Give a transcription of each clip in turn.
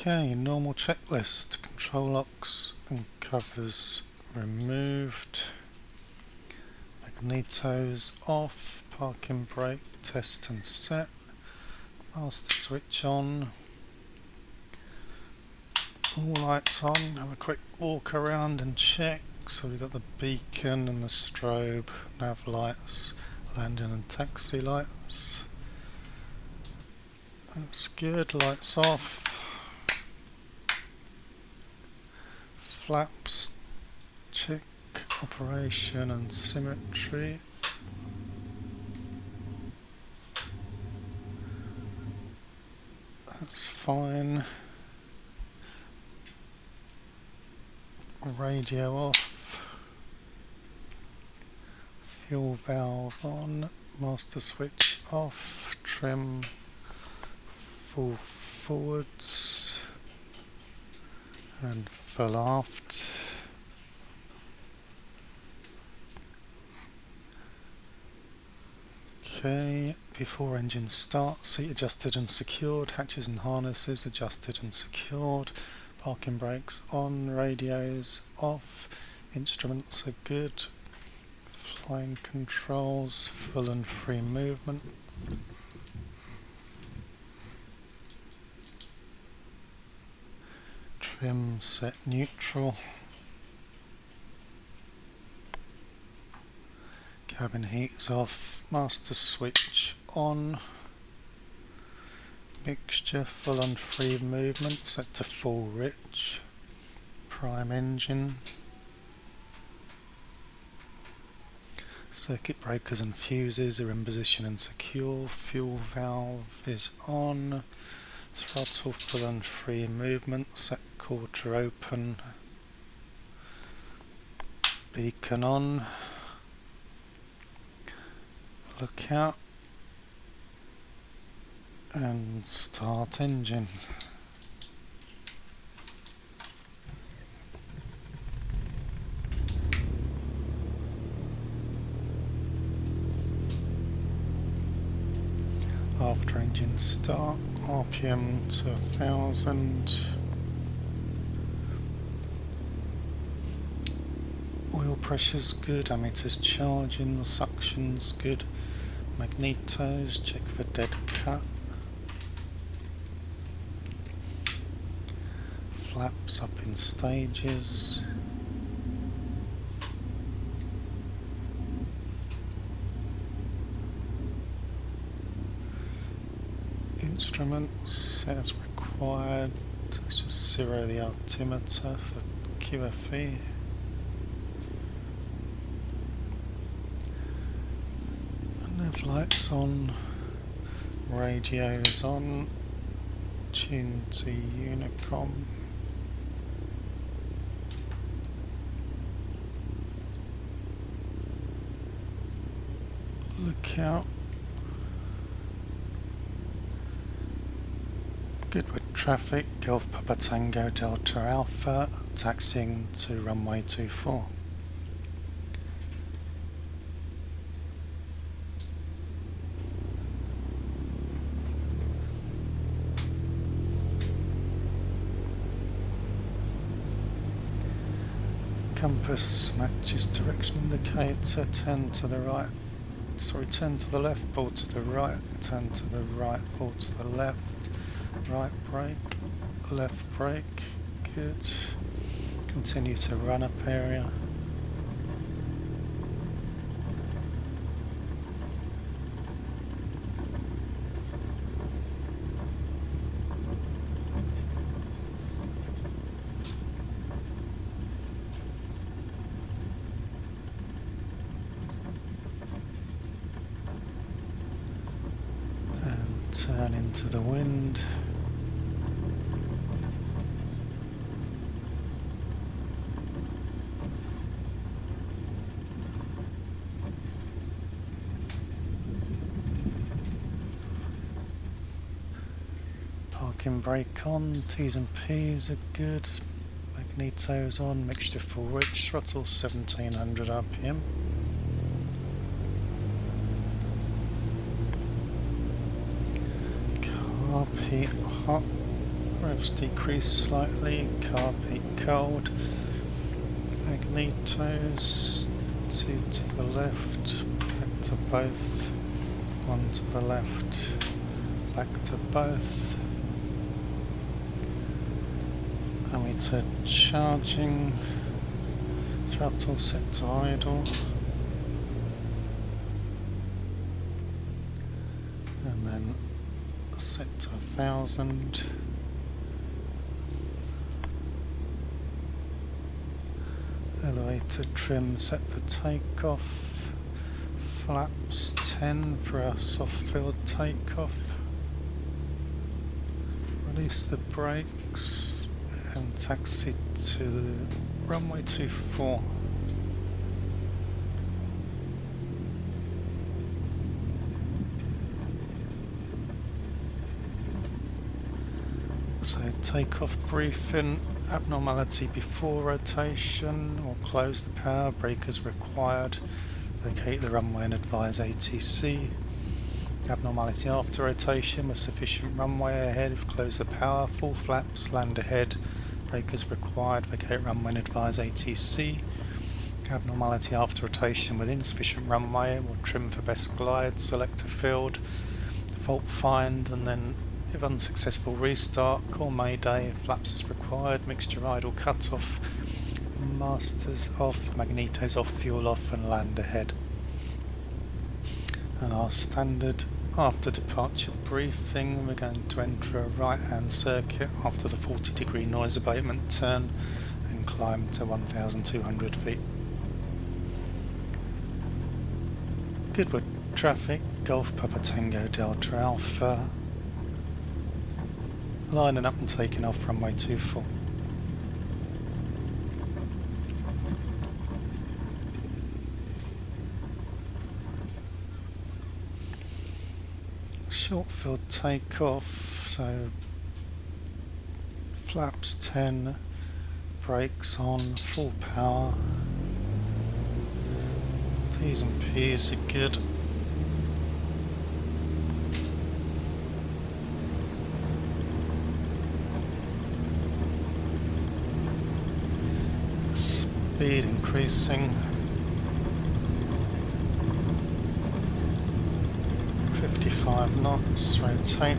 Okay, normal checklist. Control locks and covers removed. Magnetos off. Parking brake test and set. Master switch on. All lights on. Have a quick walk around and check. So we've got the beacon and the strobe, nav lights, landing and taxi lights. That's good. Lights off. Flaps, check operation and symmetry. That's fine. Radio off. Fuel valve on. Master switch off. Trim full forwards and full aft. Okay, before engine start, seat adjusted and secured, hatches and harnesses adjusted and secured, parking brakes on, radios off, instruments are good, flying controls, full and free movement. Trim set neutral. Cabin heat's off, master switch on, mixture full and free movement set to full rich, prime engine, circuit breakers and fuses are in position and secure, fuel valve is on, throttle full and free movement, set quarter open, beacon on. Look out and start engine. After engine start, RPM to 1000. Oil pressure's good, ammeter's charging, the suction's good. Magnetos, check for dead cut. Flaps up in stages. Instruments set as required. Let's just zero the altimeter for QFE. Nav lights on, radios on, tune to Unicom. Look out. Goodwood traffic, Golf Papa Tango Delta Alpha, taxiing to runway 24. Compass matches direction indicator, turn to the right, turn to the left, pull to the right, turn to the right, pull to the left, right brake, left brake, good, continue to run up area. Turn into the wind. Parking brake on, T's and P's are good. Magnetos on, mixture full rich, throttle 1700 RPM. Carb heat hot, revs decrease slightly, car peak cold, magnetos, 2 to the left, back to both, 1 to the left, back to both, ammeter charging, throttle set to idle, and then set to 1000. Elevator trim set for takeoff. Flaps 10 for a soft field takeoff. Release the brakes and taxi to the runway 24. So takeoff briefing, abnormality before rotation, or close the power, breakers required, vacate the runway and advise ATC. Abnormality after rotation with sufficient runway ahead, close the power, full flaps, land ahead, breakers required, vacate runway and advise ATC. Abnormality after rotation with insufficient runway, or trim for best glide, select a field, fault find, and then if unsuccessful restart, call mayday, flaps is required, mixture idle cut off, masters off, magnetos off, fuel off, and land ahead. And our standard after departure briefing, we're going to enter a right hand circuit after the 40-degree noise abatement turn and climb to 1,200 feet. Goodwood traffic, Golf Papa Tango Delta Alpha, lining up and taking off runway 24. Short field takeoff, so flaps 10, brakes on, full power, T's and P's are good. Speed increasing, 55 knots, rotate,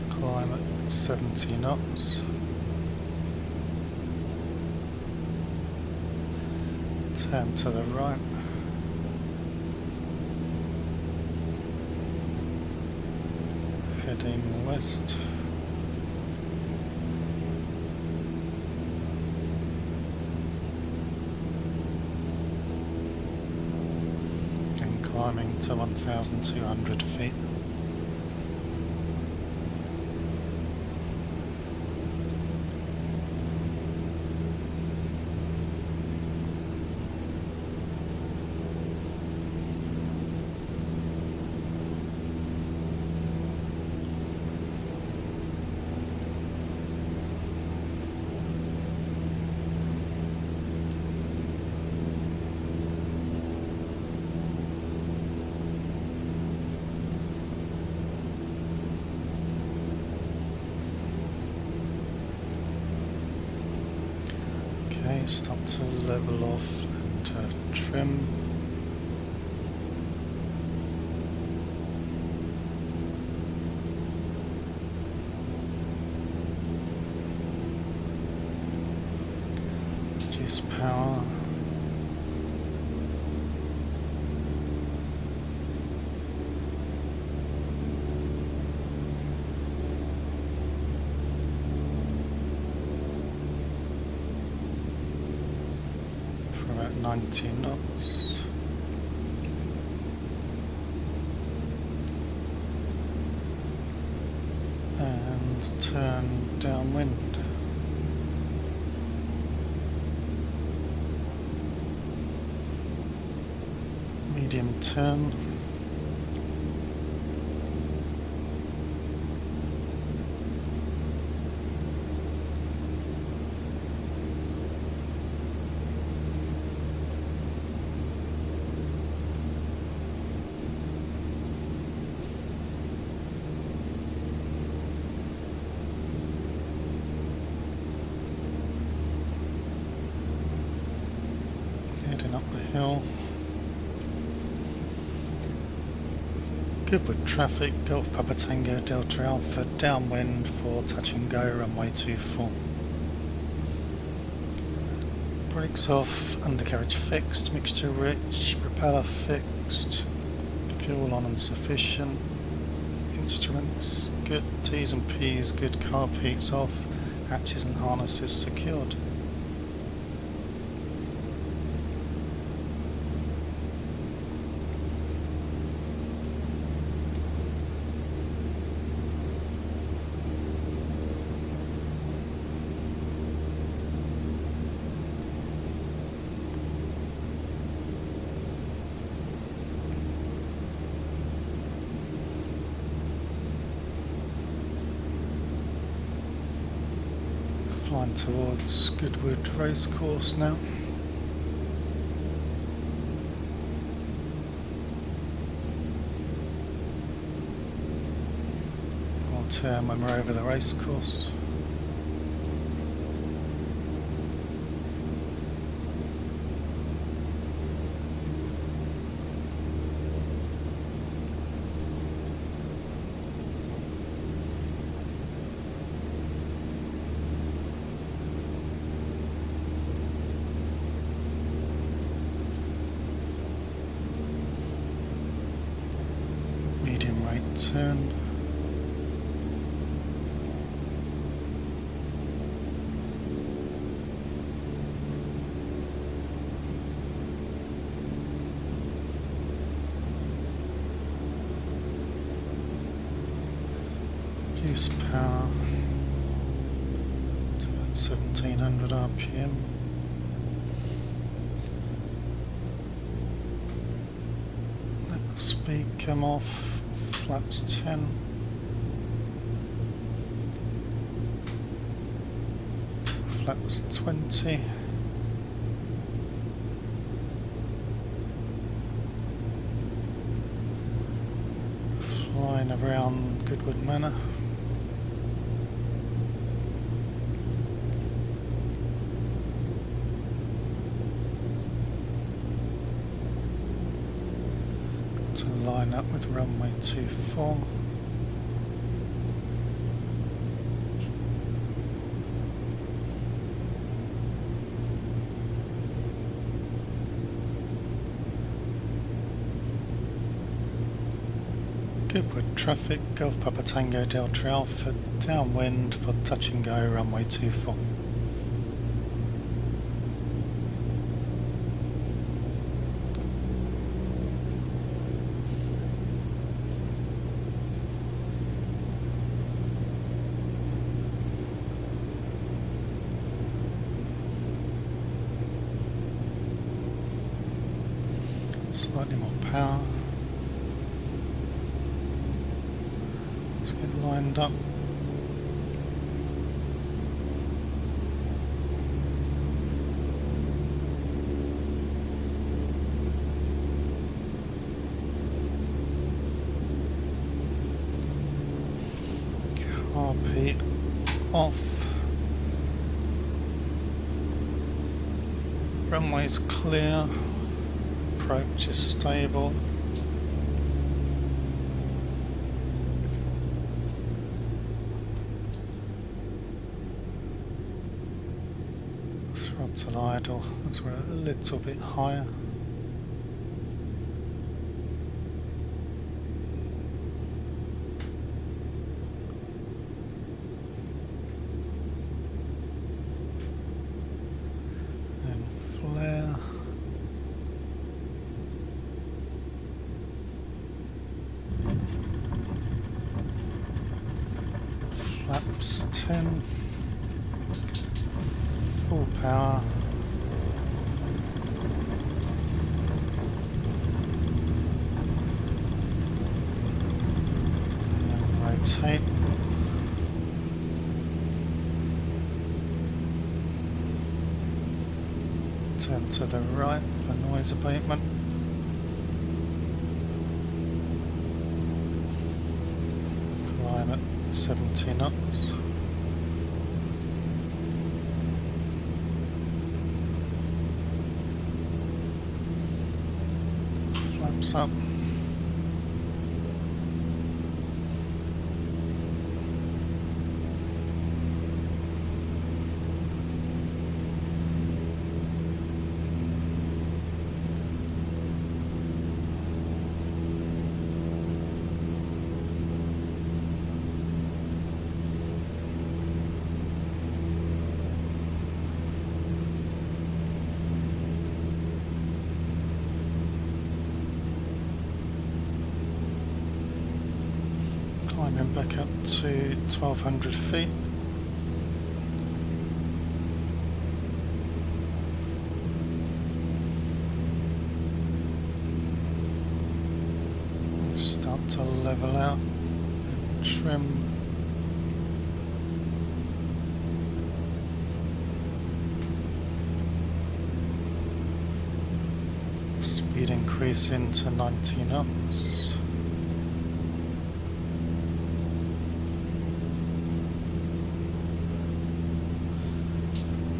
climb at 70 knots, turn to the right, heading west, and climbing to 1,200 feet. Okay, stop to level off and trim. Reduce power. For about 90 knots. And turn downwind. Medium turn. hill. Goodwood traffic, Golf Papa Tango Delta Alpha, downwind for touch and go, runway 24. Brakes off, undercarriage fixed, mixture rich, propeller fixed, fuel on and sufficient, instruments good, T's and P's good, carb heats off, hatches and harnesses secured. Flying towards Goodwood Racecourse now. We'll turn when we're over the racecourse. Medium right turn. Use power to about 1700 RPM. Let the speed come off. Flaps 10. Flaps 20. Flying around Goodwood Manor. To line up with runway 24. Goodwood traffic, Golf Papa Tango Delta Alpha, downwind for touch and go, runway 24. Slightly more power. Let's get lined up. Carb heat off. Runway's clear. Approach is stable. Throttle idle as we're a little bit higher. And flare. Flaps 10, full power, and rotate, turn to the right for noise abatement. Climb at 70 knots. flaps up. Climbing back up to 1200 feet. Start to level out and trim. Speed increasing to 90 knots.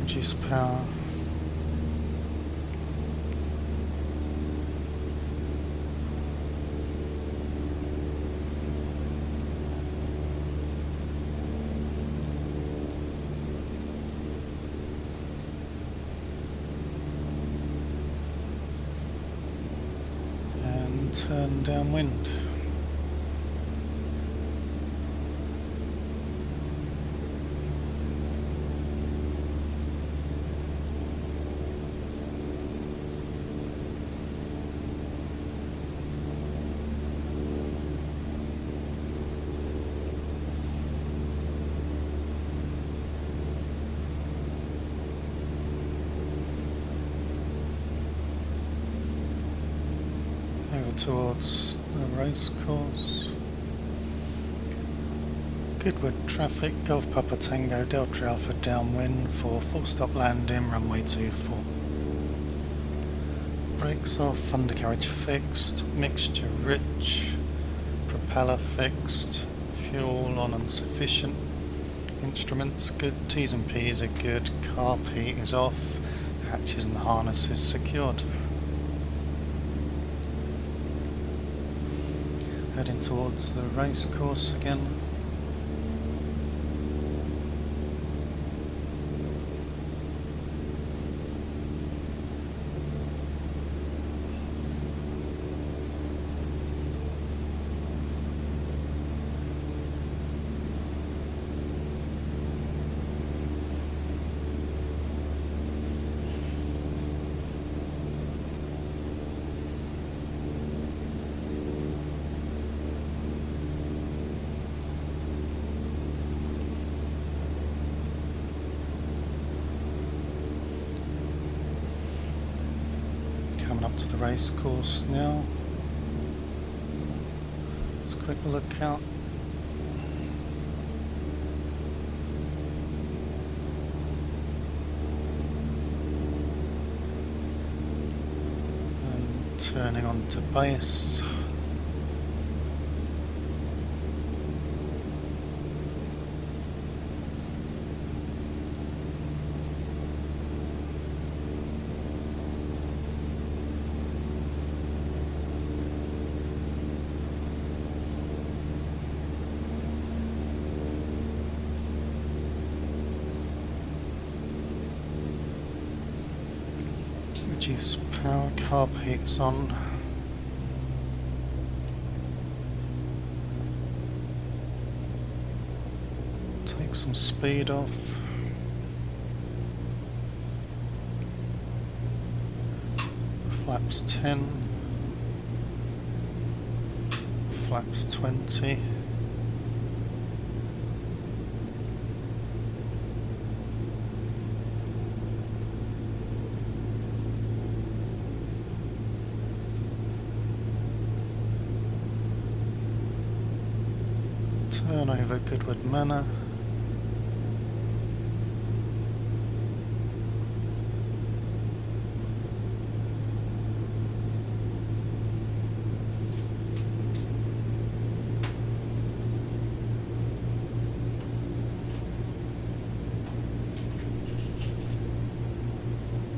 Reduce power. And turn downwind. Over towards the race course. Goodwood traffic, Golf Papa Tango, Delta Alpha downwind for full stop landing, runway 24. Brakes off, undercarriage fixed, mixture rich, propeller fixed, fuel on and sufficient, instruments good, T's and P's are good, carb heat is off, hatches and harnesses secured. Heading towards the race course again. Coming up to the race course now. Just a quick look out. And turning on to base. Reduce power, carb heat's on. Take some speed off. Flaps 10. Flaps 20. Turn over Goodwood Manor.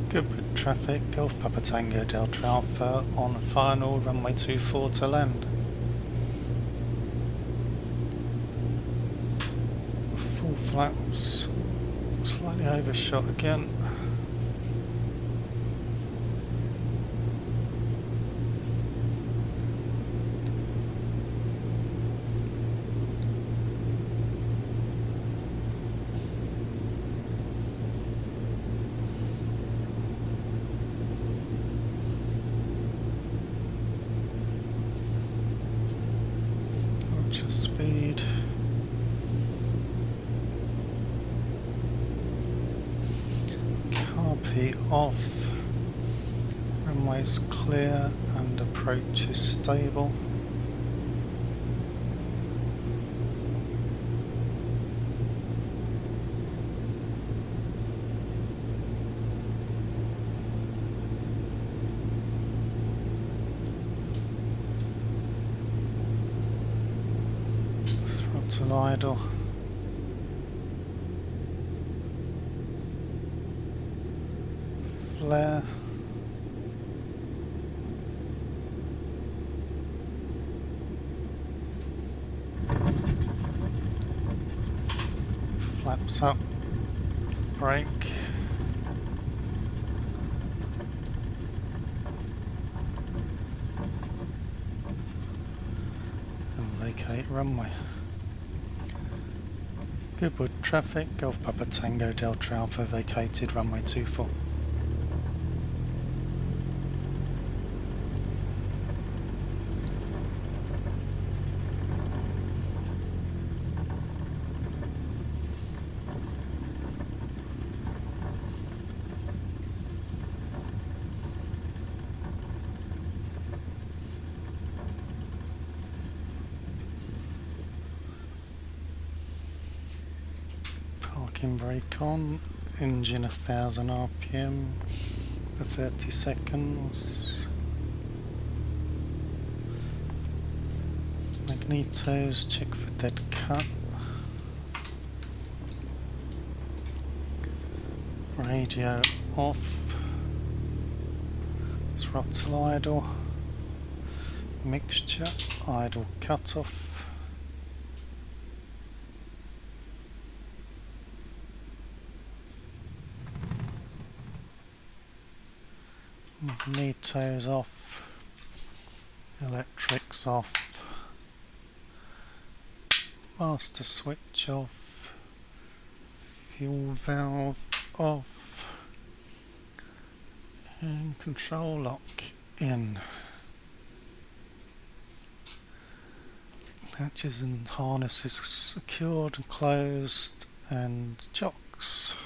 Goodwood traffic, Golf Papa Tango Delta Alpha on final runway 24 to land. Full flaps, slightly overshot again. Ultra speed. Carpy off. Runway's clear and approach is stable. Throttle idle. Flare. Flaps up. Brake. And vacate runway. Goodwood traffic, Golf Papa Tango Delta Alpha vacated runway 24. Parking brake on, engine 1000 RPM for 30 seconds. Magnetos, check for dead cut. Radio off. Throttle idle. Mixture, idle cutoff. Magnetos off, electrics off, master switch off, fuel valve off, and control lock in. Hatches and harnesses secured and closed, and chocks.